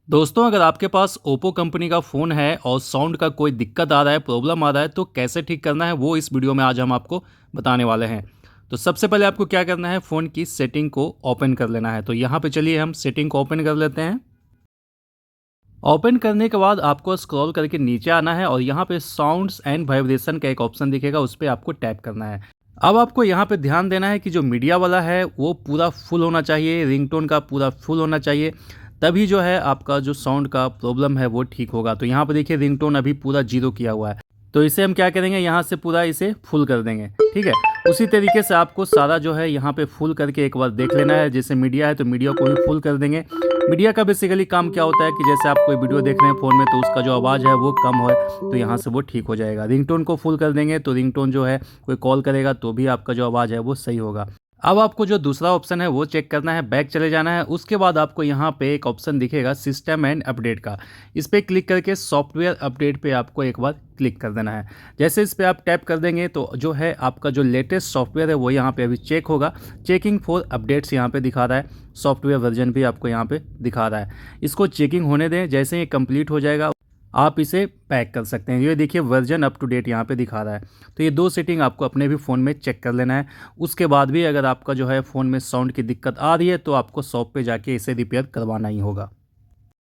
दोस्तों, अगर आपके पास ओप्पो कंपनी का फ़ोन है और साउंड का कोई दिक्कत आ रहा है, प्रॉब्लम आ रहा है, तो कैसे ठीक करना है वो इस वीडियो में आज हम आपको बताने वाले हैं। तो सबसे पहले आपको क्या करना है, फ़ोन की सेटिंग को ओपन कर लेना है। तो यहाँ पे चलिए हम सेटिंग को ओपन कर लेते हैं। ओपन करने के बाद आपको स्क्रॉल करके नीचे आना है और यहाँ पे साउंड्स एंड वाइब्रेशन का एक ऑप्शन दिखेगा, उस पे आपको टैप करना है। अब आपको यहाँ पे ध्यान देना है कि जो मीडिया वाला है वो पूरा फुल होना चाहिए, रिंगटोन का पूरा फुल होना चाहिए, तभी जो है आपका जो साउंड का प्रॉब्लम है वो ठीक होगा। तो यहाँ पे देखिए रिंगटोन अभी पूरा 0 किया हुआ है। तो इसे हम क्या करेंगे, यहाँ से पूरा इसे फुल कर देंगे, ठीक है। उसी तरीके से आपको सारा जो है यहाँ पे फुल करके एक बार देख लेना है। जैसे मीडिया है तो मीडिया को भी फुल कर देंगे। मीडिया का बेसिकली काम क्या होता है कि जैसे आप कोई वीडियो देख रहे हैं फ़ोन में तो उसका जो आवाज़ है वो कम हो, तो यहाँ से वो ठीक हो जाएगा। रिंगटोन को फुल कर देंगे तो रिंगटोन जो है कोई कॉल करेगा तो भी आपका जो आवाज़ है वो सही होगा। अब आपको जो दूसरा ऑप्शन है वो चेक करना है, बैक चले जाना है। उसके बाद आपको यहाँ पे एक ऑप्शन दिखेगा सिस्टम एंड अपडेट का। इस पे क्लिक करके सॉफ्टवेयर अपडेट पे आपको एक बार क्लिक कर देना है। जैसे इस पे आप टैप कर देंगे तो जो है आपका जो लेटेस्ट सॉफ्टवेयर है वो यहाँ पे अभी चेक होगा। चेकिंग फॉर अपडेट्स यहाँ पे दिखा रहा है, सॉफ्टवेयर वर्जन भी आपको यहाँ पे दिखा रहा है। इसको चेकिंग होने दें, जैसे ये कंप्लीट हो जाएगा आप इसे पैक कर सकते हैं। ये देखिए वर्जन अप टू डेट यहाँ पे दिखा रहा है। तो ये दो सेटिंग आपको अपने भी फ़ोन में चेक कर लेना है। उसके बाद भी अगर आपका जो है फ़ोन में साउंड की दिक्कत आ रही है तो आपको शॉप पे जाके इसे रिपेयर करवाना ही होगा।